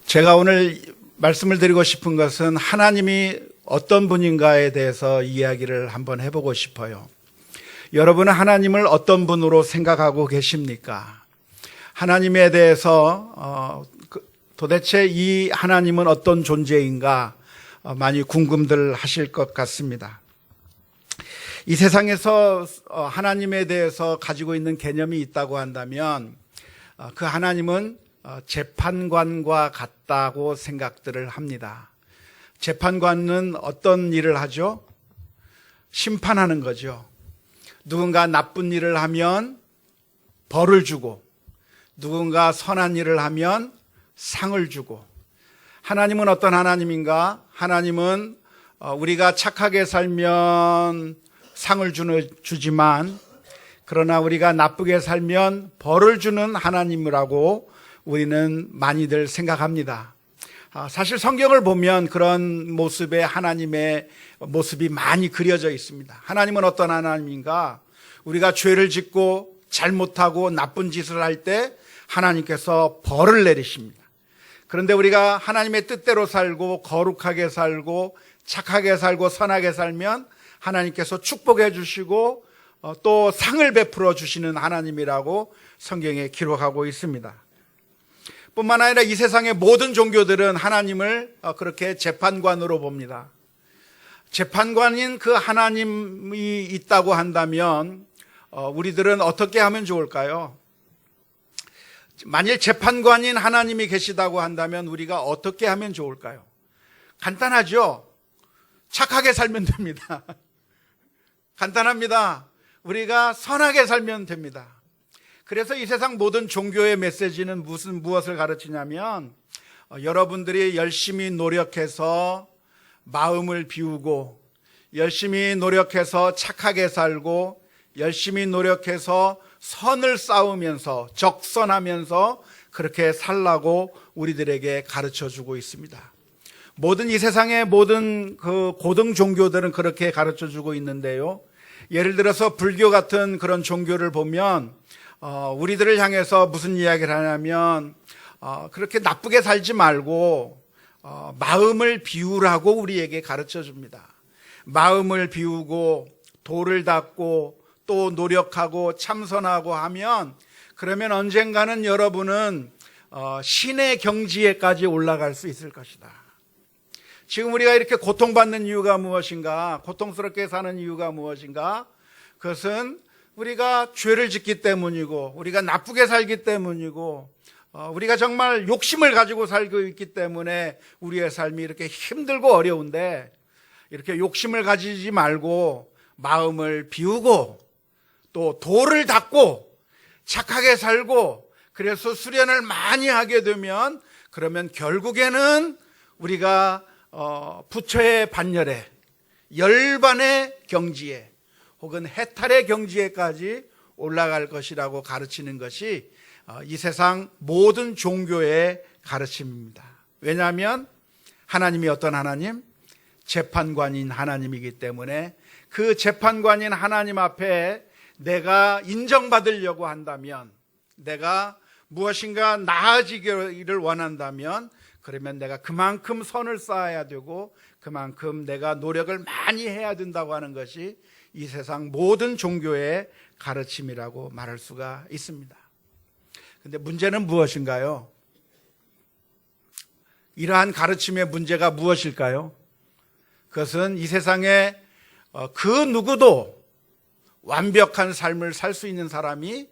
제가 오늘 말씀을 드리고 싶은 것은 하나님이 어떤 분인가에 대해서 이야기를 한번 해보고 싶어요. 여러분은 하나님을 어떤 분으로 생각하고 계십니까? 하나님에 대해서 도대체 이 하나님은 어떤 존재인가 많이 궁금들 하실 것 같습니다. 이 세상에서 하나님에 대해서 가지고 있는 개념이 있다고 한다면 그 하나님은 재판관과 같다고 생각들을 합니다. 재판관은 어떤 일을 하죠? 심판하는 거죠. 누군가 나쁜 일을 하면 벌을 주고, 누군가 선한 일을 하면 상을 주고. 하나님은 어떤 하나님인가? 하나님은 우리가 착하게 살면 상을 주지만, 그러나 우리가 나쁘게 살면 벌을 주는 하나님이라고 우리는 많이들 생각합니다. 사실 성경을 보면 그런 모습의 하나님의 모습이 많이 그려져 있습니다. 하나님은 어떤 하나님인가? 우리가 죄를 짓고 잘못하고 나쁜 짓을 할 때 하나님께서 벌을 내리십니다. 그런데 우리가 하나님의 뜻대로 살고 거룩하게 살고 착하게 살고 선하게 살면 하나님께서 축복해 주시고 또 상을 베풀어 주시는 하나님이라고 성경에 기록하고 있습니다. 뿐만 아니라 이 세상의 모든 종교들은 하나님을 그렇게 재판관으로 봅니다. 재판관인 그 하나님이 있다고 한다면 우리들은 어떻게 하면 좋을까요? 만일 재판관인 하나님이 계시다고 한다면 우리가 어떻게 하면 좋을까요? 간단하죠? 착하게 살면 됩니다. 간단합니다. 우리가 선하게 살면 됩니다. 그래서 이 세상 모든 종교의 메시지는 무엇을 가르치냐면 여러분들이 열심히 노력해서 마음을 비우고 열심히 노력해서 착하게 살고 열심히 노력해서 선을 쌓으면서 적선하면서 그렇게 살라고 우리들에게 가르쳐주고 있습니다. 이 세상의 모든 그 고등 종교들은 그렇게 가르쳐주고 있는데요. 예를 들어서 불교 같은 그런 종교를 보면 우리들을 향해서 무슨 이야기를 하냐면 그렇게 나쁘게 살지 말고 마음을 비우라고 우리에게 가르쳐 줍니다. 마음을 비우고 도를 닦고 또 노력하고 참선하고 하면 그러면 언젠가는 여러분은 신의 경지에까지 올라갈 수 있을 것이다. 지금 우리가 이렇게 고통받는 이유가 무엇인가? 고통스럽게 사는 이유가 무엇인가? 그것은 우리가 죄를 짓기 때문이고 우리가 나쁘게 살기 때문이고 우리가 정말 욕심을 가지고 살고 있기 때문에 우리의 삶이 이렇게 힘들고 어려운데 이렇게 욕심을 가지지 말고 마음을 비우고 또 도를 닦고 착하게 살고 그래서 수련을 많이 하게 되면 그러면 결국에는 우리가 부처의 반열에 열반의 경지에 혹은 해탈의 경지에까지 올라갈 것이라고 가르치는 것이 이 세상 모든 종교의 가르침입니다. 왜냐하면 하나님이 어떤 하나님? 재판관인 하나님이기 때문에 그 재판관인 하나님 앞에 내가 인정받으려고 한다면 내가 무엇인가 나아지기를 원한다면 그러면 내가 그만큼 선을 쌓아야 되고 그만큼 내가 노력을 많이 해야 된다고 하는 것이 이 세상 모든 종교의 가르침이라고 말할 수가 있습니다. 그런데 문제는 무엇인가요? 이러한 가르침의 문제가 무엇일까요? 그것은 이 세상에 그 누구도 완벽한 삶을 살 수 있는 사람이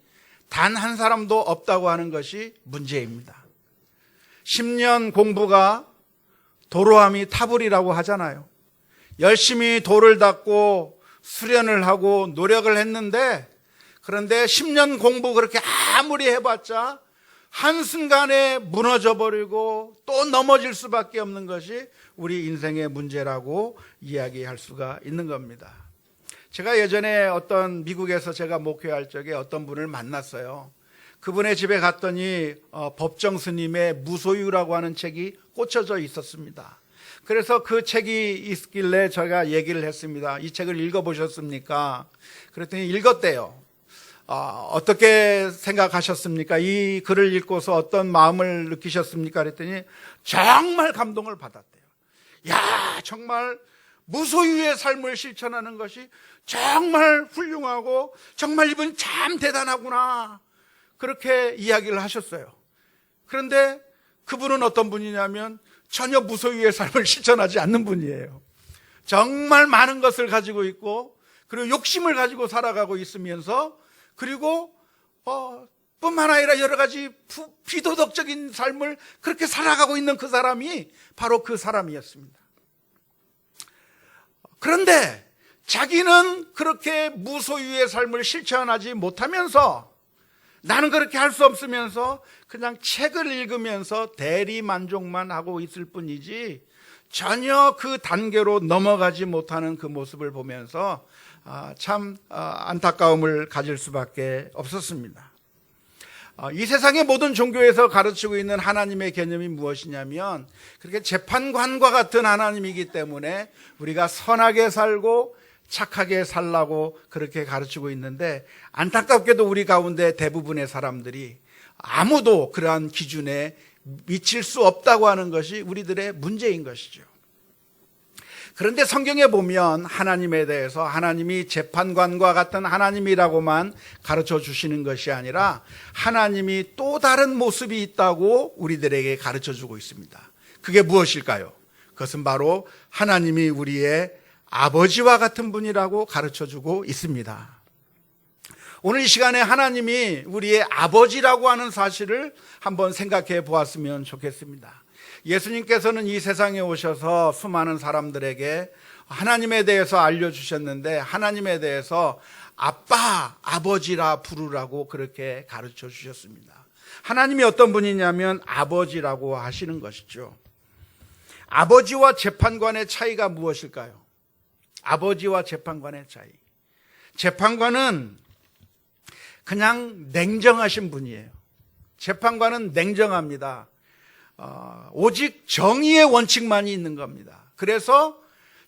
단 한 사람도 없다고 하는 것이 문제입니다. 10년 공부가 도로함이 타불이라고 하잖아요. 열심히 도를 닦고 수련을 하고 노력을 했는데 그런데 10년 공부 그렇게 아무리 해봤자 한순간에 무너져 버리고 또 넘어질 수밖에 없는 것이 우리 인생의 문제라고 이야기할 수가 있는 겁니다. 제가 예전에 미국에서 제가 목회할 적에 어떤 분을 만났어요. 그분의 집에 갔더니 법정 스님의 무소유라고 하는 책이 꽂혀져 있었습니다. 그래서 그 책이 있길래 제가 얘기를 했습니다. 이 책을 읽어보셨습니까? 그랬더니 읽었대요. 어떻게 생각하셨습니까? 이 글을 읽고서 어떤 마음을 느끼셨습니까? 그랬더니 정말 감동을 받았대요. 야, 정말 무소유의 삶을 실천하는 것이 정말 훌륭하고 정말 이분 참 대단하구나, 그렇게 이야기를 하셨어요. 그런데 그분은 어떤 분이냐면 전혀 무소유의 삶을 실천하지 않는 분이에요. 정말 많은 것을 가지고 있고, 그리고 욕심을 가지고 살아가고 있으면서, 그리고 뿐만 아니라 여러 가지 비도덕적인 삶을 그렇게 살아가고 있는 그 사람이 바로 그 사람이었습니다. 그런데 자기는 그렇게 무소유의 삶을 실천하지 못하면서, 나는 그렇게 할 수 없으면서 그냥 책을 읽으면서 대리 만족만 하고 있을 뿐이지 전혀 그 단계로 넘어가지 못하는 그 모습을 보면서 참 안타까움을 가질 수밖에 없었습니다. 이 세상의 모든 종교에서 가르치고 있는 하나님의 개념이 무엇이냐면, 그렇게 재판관과 같은 하나님이기 때문에 우리가 선하게 살고 착하게 살라고 그렇게 가르치고 있는데, 안타깝게도 우리 가운데 대부분의 사람들이 아무도 그러한 기준에 미칠 수 없다고 하는 것이 우리들의 문제인 것이죠. 그런데 성경에 보면 하나님에 대해서, 하나님이 재판관과 같은 하나님이라고만 가르쳐 주시는 것이 아니라 하나님이 또 다른 모습이 있다고 우리들에게 가르쳐 주고 있습니다. 그게 무엇일까요? 그것은 바로 하나님이 우리의 아버지와 같은 분이라고 가르쳐 주고 있습니다. 오늘 이 시간에 하나님이 우리의 아버지라고 하는 사실을 한번 생각해 보았으면 좋겠습니다. 예수님께서는 이 세상에 오셔서 수많은 사람들에게 하나님에 대해서 알려주셨는데, 하나님에 대해서 아빠, 아버지라 부르라고 그렇게 가르쳐 주셨습니다. 하나님이 어떤 분이냐면 아버지라고 하시는 것이죠. 아버지와 재판관의 차이가 무엇일까요? 아버지와 재판관의 차이. 재판관은 그냥 냉정하신 분이에요. 재판관은 냉정합니다. 오직 정의의 원칙만이 있는 겁니다. 그래서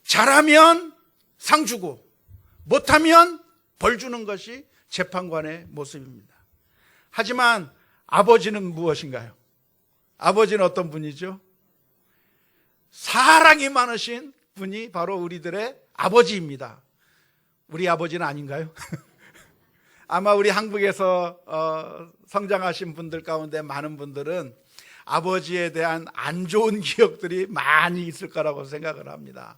잘하면 상 주고 못하면 벌 주는 것이 재판관의 모습입니다. 하지만 아버지는 무엇인가요? 아버지는 어떤 분이죠? 사랑이 많으신 분이 바로 우리들의 아버지입니다. 우리 아버지는 아닌가요? 아마 우리 한국에서 성장하신 분들 가운데 많은 분들은 아버지에 대한 안 좋은 기억들이 많이 있을 거라고 생각을 합니다.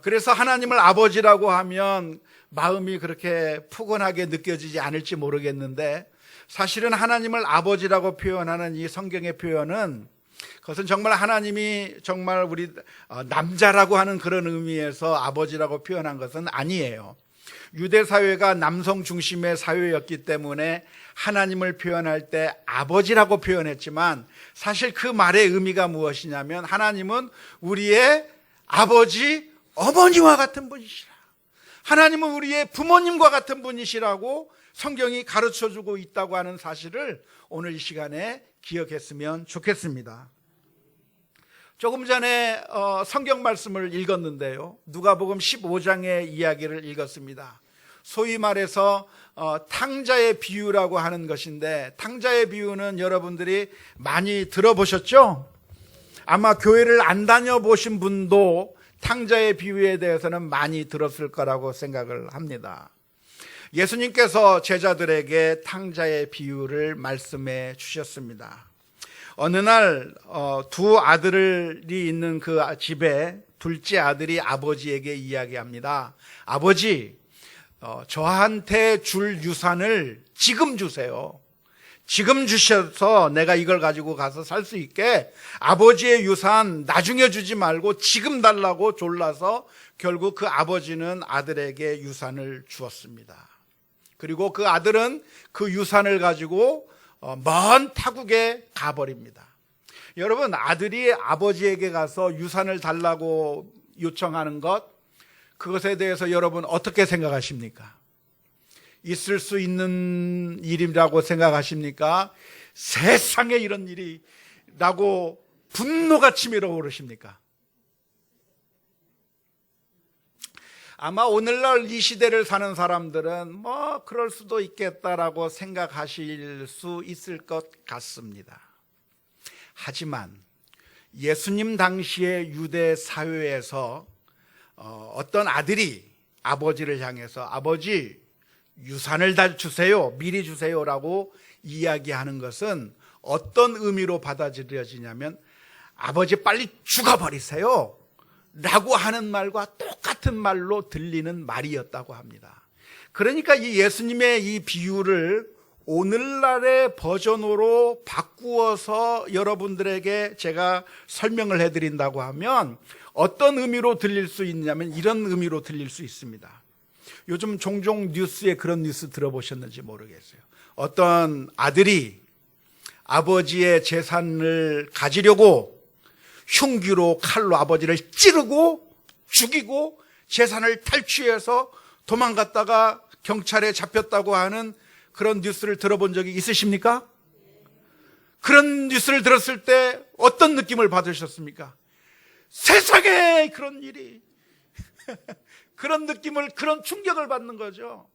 그래서 하나님을 아버지라고 하면 마음이 그렇게 푸근하게 느껴지지 않을지 모르겠는데, 사실은 하나님을 아버지라고 표현하는 이 성경의 표현은, 그것은 정말 하나님이 정말 우리 남자라고 하는 그런 의미에서 아버지라고 표현한 것은 아니에요. 유대 사회가 남성 중심의 사회였기 때문에 하나님을 표현할 때 아버지라고 표현했지만, 사실 그 말의 의미가 무엇이냐면 하나님은 우리의 아버지, 어머니와 같은 분이시라. 하나님은 우리의 부모님과 같은 분이시라고 성경이 가르쳐주고 있다고 하는 사실을 오늘 이 시간에 기억했으면 좋겠습니다. 조금 전에 성경 말씀을 읽었는데요, 누가복음 15장의 이야기를 읽었습니다. 소위 말해서 탕자의 비유라고 하는 것인데, 탕자의 비유는 여러분들이 많이 들어보셨죠? 아마 교회를 안 다녀보신 분도 탕자의 비유에 대해서는 많이 들었을 거라고 생각을 합니다. 예수님께서 제자들에게 탕자의 비유를 말씀해 주셨습니다. 어느 날 두 아들이 있는 그 집에 둘째 아들이 아버지에게 이야기합니다. 아버지, 저한테 줄 유산을 지금 주세요. 지금 주셔서 내가 이걸 가지고 가서 살 수 있게, 아버지의 유산 나중에 주지 말고 지금 달라고 졸라서 결국 그 아버지는 아들에게 유산을 주었습니다. 그리고 그 아들은 그 유산을 가지고 먼 타국에 가버립니다. 여러분, 아들이 아버지에게 가서 유산을 달라고 요청하는 것, 그것에 대해서 여러분 어떻게 생각하십니까? 있을 수 있는 일이라고 생각하십니까? 세상에 이런 일이라고 분노가 치밀어 오르십니까? 아마 오늘날 이 시대를 사는 사람들은 뭐 그럴 수도 있겠다라고 생각하실 수 있을 것 같습니다. 하지만 예수님 당시의 유대 사회에서 어떤 아들이 아버지를 향해서 아버지 유산을 다 주세요, 미리 주세요라고 이야기하는 것은 어떤 의미로 받아들여지냐면 아버지 빨리 죽어버리세요 라고 하는 말과 똑같은 말로 들리는 말이었다고 합니다. 그러니까 이 예수님의 이 비유를 오늘날의 버전으로 바꾸어서 여러분들에게 제가 설명을 해드린다고 하면 어떤 의미로 들릴 수 있냐면 이런 의미로 들릴 수 있습니다. 요즘 종종 뉴스에 그런 뉴스 들어보셨는지 모르겠어요. 어떤 아들이 아버지의 재산을 가지려고 흉기로 칼로 아버지를 찌르고 죽이고 재산을 탈취해서 도망갔다가 경찰에 잡혔다고 하는 그런 뉴스를 들어본 적이 있으십니까? 그런 뉴스를 들었을 때 어떤 느낌을 받으셨습니까? 세상에 그런 일이 그런 느낌을, 그런 충격을 받는 거죠.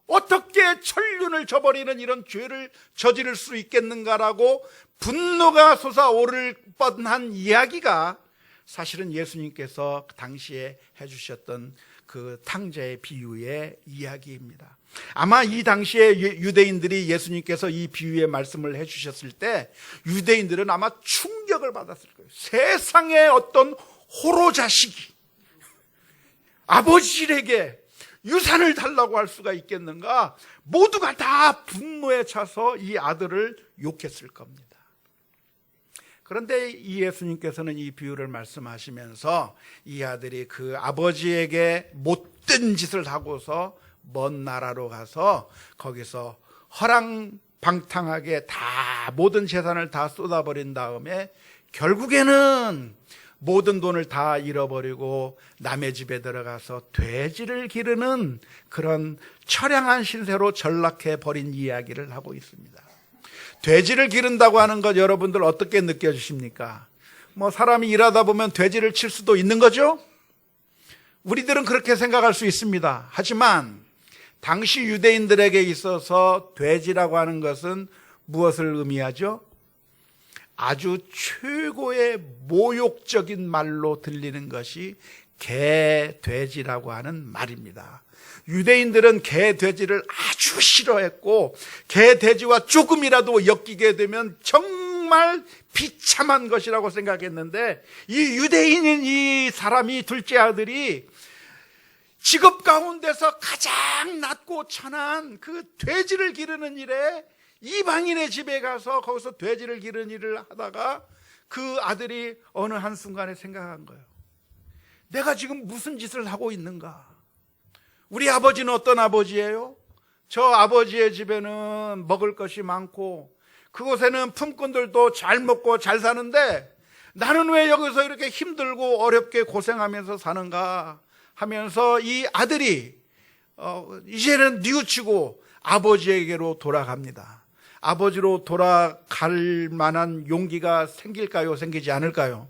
어떻게 천륜을 저버리는 이런 죄를 저지를 수 있겠는가라고 분노가 솟아오를 뻔한 이야기가 사실은 예수님께서 당시에 해주셨던 그 탕자의 비유의 이야기입니다. 아마 이 당시에 유대인들이 예수님께서 이 비유의 말씀을 해주셨을 때 유대인들은 아마 충격을 받았을 거예요. 세상에 어떤 호로 자식이 아버지에게 유산을 달라고 할 수가 있겠는가? 모두가 다 분노에 차서 이 아들을 욕했을 겁니다. 그런데 이 예수님께서는 이 비유를 말씀하시면서 이 아들이 그 아버지에게 못된 짓을 하고서 먼 나라로 가서 거기서 허랑방탕하게 다 모든 재산을 다 쏟아버린 다음에 결국에는 모든 돈을 다 잃어버리고 남의 집에 들어가서 돼지를 기르는 그런 처량한 신세로 전락해 버린 이야기를 하고 있습니다. 돼지를 기른다고 하는 것 여러분들 어떻게 느껴지십니까? 뭐 사람이 일하다 보면 돼지를 칠 수도 있는 거죠? 우리들은 그렇게 생각할 수 있습니다. 하지만 당시 유대인들에게 있어서 돼지라고 하는 것은 무엇을 의미하죠? 아주 최고의 모욕적인 말로 들리는 것이 개, 돼지라고 하는 말입니다. 유대인들은 개, 돼지를 아주 싫어했고 개, 돼지와 조금이라도 엮이게 되면 정말 비참한 것이라고 생각했는데 이 유대인인 이 사람이 둘째 아들이 직업 가운데서 가장 낮고 천한 그 돼지를 기르는 일에 이방인의 집에 가서 거기서 돼지를 기르는 일을 하다가 그 아들이 어느 한순간에 생각한 거예요. 내가 지금 무슨 짓을 하고 있는가? 우리 아버지는 어떤 아버지예요? 저 아버지의 집에는 먹을 것이 많고 그곳에는 품꾼들도 잘 먹고 잘 사는데 나는 왜 여기서 이렇게 힘들고 어렵게 고생하면서 사는가 하면서 이 아들이 이제는 뉘우치고 아버지에게로 돌아갑니다. 아버지로 돌아갈 만한 용기가 생길까요? 생기지 않을까요?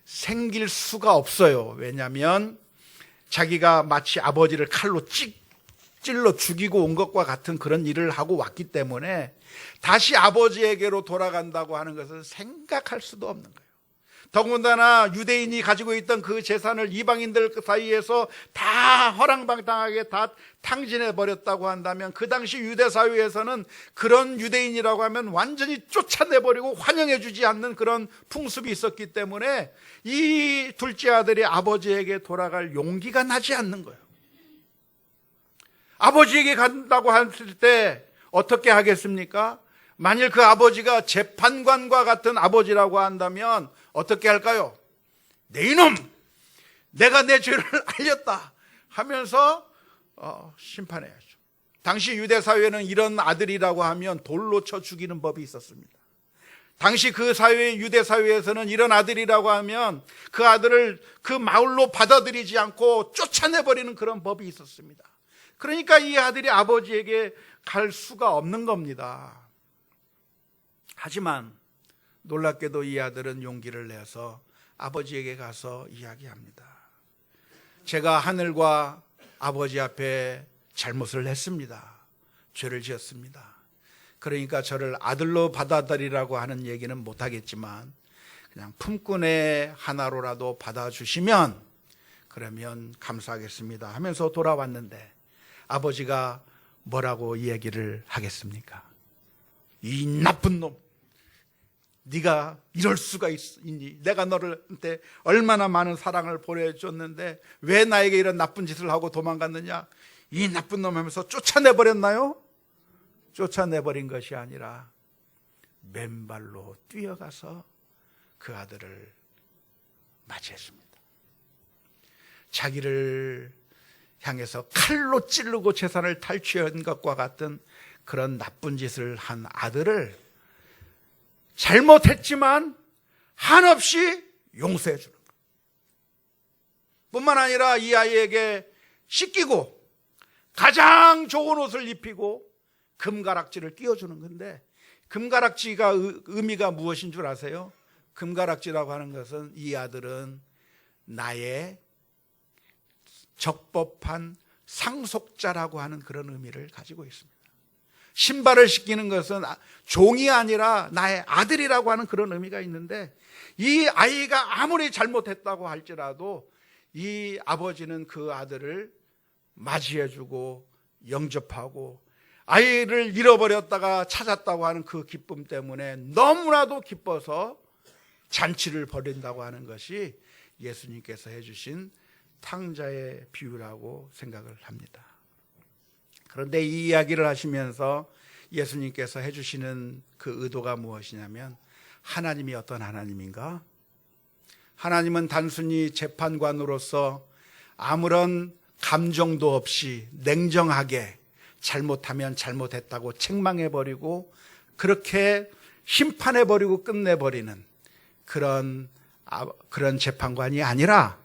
생길 수가 없어요. 왜냐하면 자기가 마치 아버지를 칼로 찔러 죽이고 온 것과 같은 그런 일을 하고 왔기 때문에 다시 아버지에게로 돌아간다고 하는 것은 생각할 수도 없는 거예요. 더군다나 유대인이 가지고 있던 그 재산을 이방인들 사이에서 다 허랑방탕하게 다 탕진해 버렸다고 한다면 그 당시 유대 사회에서는 그런 유대인이라고 하면 완전히 쫓아내버리고 환영해 주지 않는 그런 풍습이 있었기 때문에 이 둘째 아들이 아버지에게 돌아갈 용기가 나지 않는 거예요. 아버지에게 간다고 했을 때 어떻게 하겠습니까? 만일 그 아버지가 재판관과 같은 아버지라고 한다면 어떻게 할까요? 내 이놈! 내가 내 죄를 알렸다 하면서 심판해야죠. 당시 유대 사회는 이런 아들이라고 하면 돌로 쳐 죽이는 법이 있었습니다. 당시 그 사회, 유대 사회에서는 이런 아들이라고 하면 그 아들을 그 마을로 받아들이지 않고 쫓아내버리는 그런 법이 있었습니다. 그러니까 이 아들이 아버지에게 갈 수가 없는 겁니다. 하지만 놀랍게도 이 아들은 용기를 내서 아버지에게 가서 이야기합니다. 제가 하늘과 아버지 앞에 잘못을 했습니다. 죄를 지었습니다. 그러니까 저를 아들로 받아들이라고 하는 얘기는 못하겠지만 그냥 품꾼의 하나로라도 받아주시면 그러면 감사하겠습니다 하면서 돌아왔는데 아버지가 뭐라고 이야기를 하겠습니까? 이 나쁜 놈, 네가 이럴 수가 있니? 내가 너한테 얼마나 많은 사랑을 보내줬는데 왜 나에게 이런 나쁜 짓을 하고 도망갔느냐? 이 나쁜 놈 하면서 쫓아내버렸나요? 쫓아내버린 것이 아니라 맨발로 뛰어가서 그 아들을 맞이했습니다. 자기를 향해서 칼로 찌르고 재산을 탈취한 것과 같은 그런 나쁜 짓을 한 아들을 잘못했지만 한없이 용서해 주는 것. 뿐만 아니라 이 아이에게 씻기고 가장 좋은 옷을 입히고 금가락지를 끼워주는 건데, 금가락지가 의미가 무엇인 줄 아세요? 금가락지라고 하는 것은 이 아들은 나의 적법한 상속자라고 하는 그런 의미를 가지고 있습니다. 신발을 신기는 것은 종이 아니라 나의 아들이라고 하는 그런 의미가 있는데, 이 아이가 아무리 잘못했다고 할지라도 이 아버지는 그 아들을 맞이해주고 영접하고 아이를 잃어버렸다가 찾았다고 하는 그 기쁨 때문에 너무나도 기뻐서 잔치를 벌인다고 하는 것이 예수님께서 해주신 탕자의 비유라고 생각을 합니다. 그런데 이 이야기를 하시면서 예수님께서 해주시는 그 의도가 무엇이냐면, 하나님이 어떤 하나님인가? 하나님은 단순히 재판관으로서 아무런 감정도 없이 냉정하게 잘못하면 잘못했다고 책망해버리고 그렇게 심판해버리고 끝내버리는 그런 재판관이 아니라,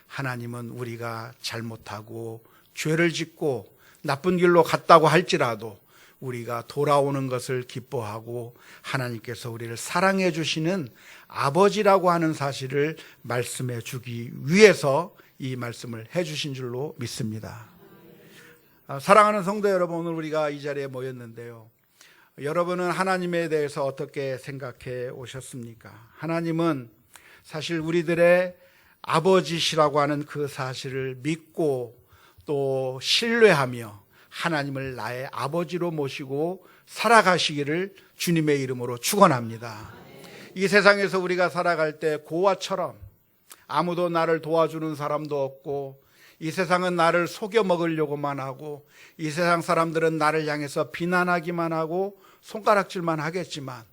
하나님은 우리가 잘못하고 죄를 짓고 나쁜 길로 갔다고 할지라도 우리가 돌아오는 것을 기뻐하고 하나님께서 우리를 사랑해 주시는 아버지라고 하는 사실을 말씀해 주기 위해서 이 말씀을 해 주신 줄로 믿습니다. 사랑하는 성도 여러분, 오늘 우리가 이 자리에 모였는데요, 여러분은 하나님에 대해서 어떻게 생각해 오셨습니까? 하나님은 사실 우리들의 아버지시라고 하는 그 사실을 믿고 또 신뢰하며 하나님을 나의 아버지로 모시고 살아가시기를 주님의 이름으로 축원합니다. 이 세상에서 우리가 살아갈 때 고아처럼 아무도 나를 도와주는 사람도 없고, 이 세상은 나를 속여 먹으려고만 하고, 이 세상 사람들은 나를 향해서 비난하기만 하고 손가락질만 하겠지만,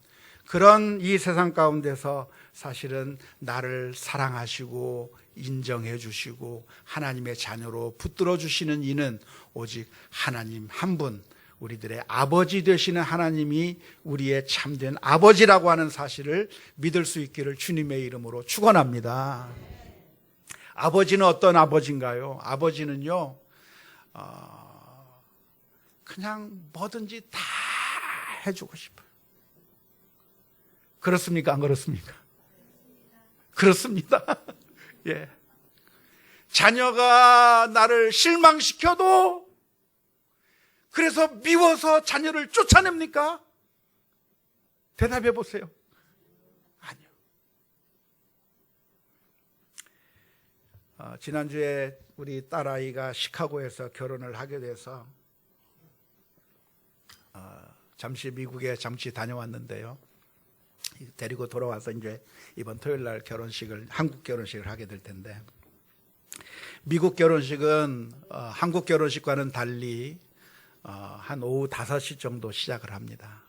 그런 이 세상 가운데서 사실은 나를 사랑하시고 인정해 주시고 하나님의 자녀로 붙들어 주시는 이는 오직 하나님 한 분, 우리들의 아버지 되시는 하나님이 우리의 참된 아버지라고 하는 사실을 믿을 수 있기를 주님의 이름으로 축원합니다. 아버지는 어떤 아버지인가요? 아버지는요, 그냥 뭐든지 다 해주고 싶어요. 그렇습니까? 안 그렇습니까? 그렇습니다. 예. 자녀가 나를 실망시켜도 그래서 미워서 자녀를 쫓아냅니까? 대답해 보세요. 아니요. 지난주에 우리 딸아이가 시카고에서 결혼을 하게 돼서 잠시 미국에 잠시 다녀왔는데요, 데리고 돌아와서 이제 이번 토요일 날 한국 결혼식을 하게 될 텐데, 미국 결혼식은 한국 결혼식과는 달리 한 오후 5시 정도 시작을 합니다.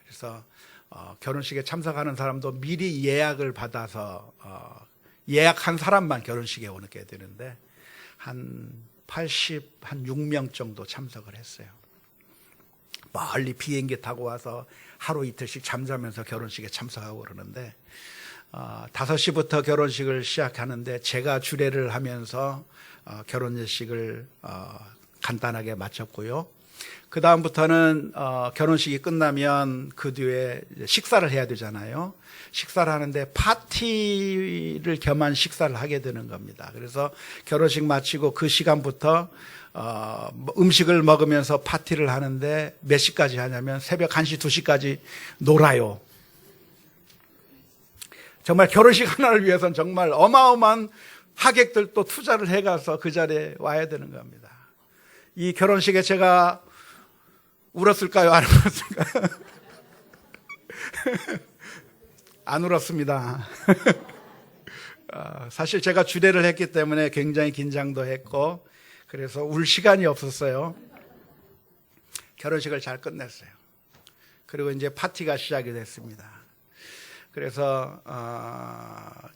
그래서 결혼식에 참석하는 사람도 미리 예약을 받아서 예약한 사람만 결혼식에 오게 되는데 한 6명 정도 참석을 했어요. 멀리 비행기 타고 와서 하루 이틀씩 잠자면서 결혼식에 참석하고 그러는데 5시부터 결혼식을 시작하는데 제가 주례를 하면서 결혼식을 간단하게 마쳤고요. 그 다음부터는 결혼식이 끝나면 그 뒤에 식사를 해야 되잖아요. 식사를 하는데 파티를 겸한 식사를 하게 되는 겁니다. 그래서 결혼식 마치고 그 시간부터 음식을 먹으면서 파티를 하는데 몇 시까지 하냐면 새벽 1시, 2시까지 놀아요. 정말 결혼식 하나를 위해서는 정말 어마어마한 하객들도 투자를 해가서 그 자리에 와야 되는 겁니다. 이 결혼식에 제가 울었을까요? 안 울었을까요? 안 울었습니다. 사실 제가 주례를 했기 때문에 굉장히 긴장도 했고 그래서 울 시간이 없었어요. 결혼식을 잘 끝냈어요. 그리고 이제 파티가 시작이 됐습니다. 그래서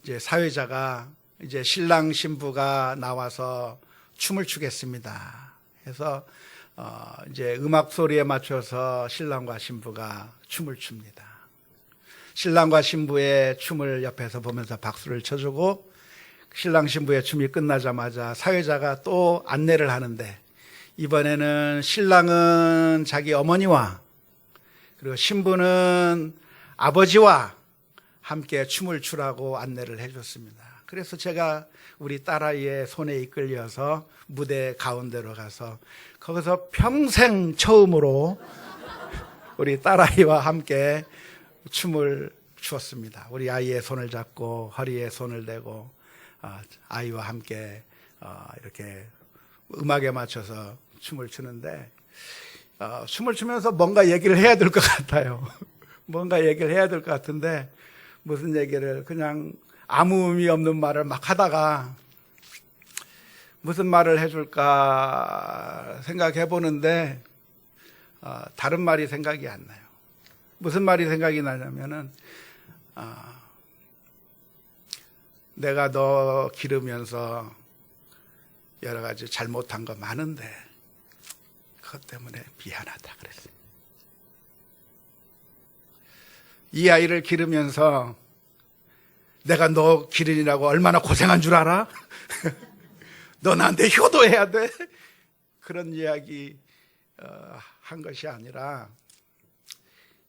이제 사회자가 이제 신랑 신부가 나와서 춤을 추겠습니다. 해서 이제 음악 소리에 맞춰서 신랑과 신부가 춤을 춥니다. 신랑과 신부의 춤을 옆에서 보면서 박수를 쳐주고 신랑 신부의 춤이 끝나자마자 사회자가 또 안내를 하는데 이번에는 신랑은 자기 어머니와 그리고 신부는 아버지와 함께 춤을 추라고 안내를 해줬습니다. 그래서 제가 우리 딸아이의 손에 이끌려서 무대 가운데로 가서 거기서 평생 처음으로 우리 딸아이와 함께 춤을 추었습니다. 우리 아이의 손을 잡고 허리에 손을 대고 아이와 함께 이렇게 음악에 맞춰서 춤을 추는데 춤을 추면서 뭔가 얘기를 해야 될 것 같아요. 뭔가 얘기를 해야 될 것 같은데 무슨 얘기를 그냥 아무 의미 없는 말을 막 하다가 무슨 말을 해줄까 생각해 보는데 다른 말이 생각이 안 나요. 무슨 말이 생각이 나냐면은 내가 너 기르면서 여러 가지 잘못한 거 많은데 그것 때문에 미안하다 그랬어요. 이 아이를 기르면서 내가 너 기르느라고 얼마나 고생한 줄 알아? 너 나한테 효도해야 돼? 그런 이야기 한 것이 아니라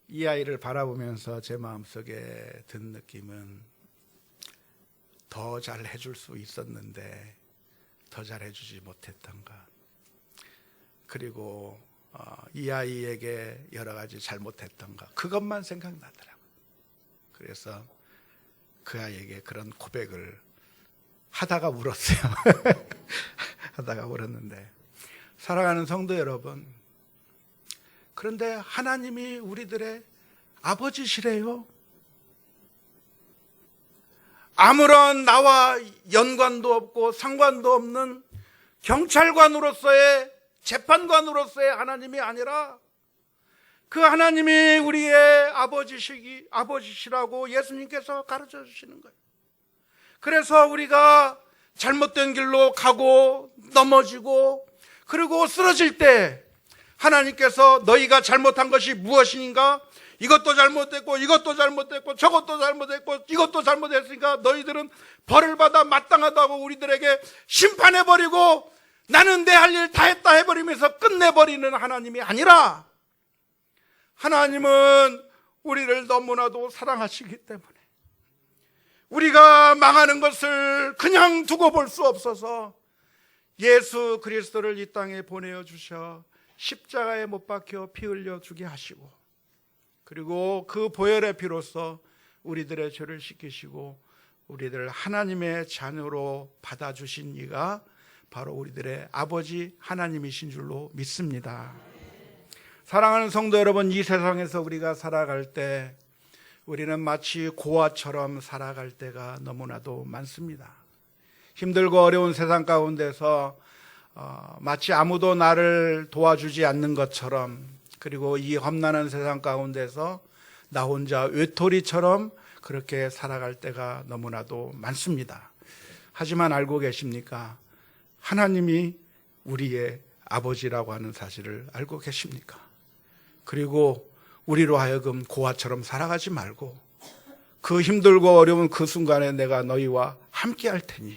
이 아이를 바라보면서 제 마음속에 든 느낌은 더 잘 해줄 수 있었는데 더 잘 해주지 못했던 것, 그리고 이 아이에게 여러 가지 잘못했던 것, 그것만 생각나더라고요. 그래서 그 아이에게 그런 고백을 하다가 울었어요. 하다가 울었는데, 사랑하는 성도 여러분, 그런데 하나님이 우리들의 아버지시래요. 아무런 나와 연관도 없고 상관도 없는 경찰관으로서의, 재판관으로서의 하나님이 아니라 그 하나님이 우리의 아버지시라고 예수님께서 가르쳐 주시는 거예요. 그래서 우리가 잘못된 길로 가고 넘어지고 그리고 쓰러질 때 하나님께서 너희가 잘못한 것이 무엇인가? 이것도 잘못됐고 이것도 잘못됐고 저것도 잘못됐고 이것도 잘못했으니까 너희들은 벌을 받아 마땅하다고 우리들에게 심판해버리고 나는 내 할 일 다 했다 해버리면서 끝내버리는 하나님이 아니라, 하나님은 우리를 너무나도 사랑하시기 때문에 우리가 망하는 것을 그냥 두고 볼 수 없어서 예수 그리스도를 이 땅에 보내어 주셔 십자가에 못 박혀 피 흘려 주게 하시고, 그리고 그 보혈의 피로써 우리들의 죄를 씻기시고 우리들을 하나님의 자녀로 받아주신 이가 바로 우리들의 아버지 하나님이신 줄로 믿습니다. 사랑하는 성도 여러분, 이 세상에서 우리가 살아갈 때 우리는 마치 고아처럼 살아갈 때가 너무나도 많습니다. 힘들고 어려운 세상 가운데서 마치 아무도 나를 도와주지 않는 것처럼, 그리고 이 험난한 세상 가운데서 나 혼자 외톨이처럼 그렇게 살아갈 때가 너무나도 많습니다. 하지만 알고 계십니까? 하나님이 우리의 아버지라고 하는 사실을 알고 계십니까? 그리고 우리로 하여금 고아처럼 살아가지 말고 그 힘들고 어려운 그 순간에 내가 너희와 함께 할 테니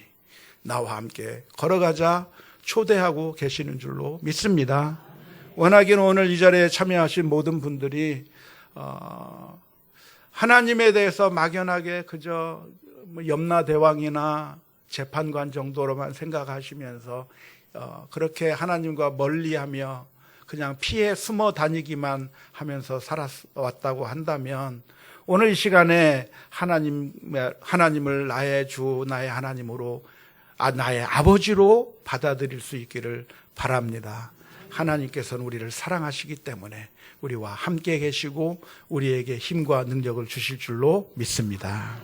나와 함께 걸어가자 초대하고 계시는 줄로 믿습니다. 워낙에는 오늘 이 자리에 참여하신 모든 분들이 하나님에 대해서 막연하게 그저 염라대왕이나 재판관 정도로만 생각하시면서 그렇게 하나님과 멀리하며 그냥 피해 숨어 다니기만 하면서 살아왔다고 한다면 오늘 이 시간에 하나님을 나의 주, 나의 하나님으로, 나의 아버지로 받아들일 수 있기를 바랍니다. 하나님께서는 우리를 사랑하시기 때문에 우리와 함께 계시고 우리에게 힘과 능력을 주실 줄로 믿습니다.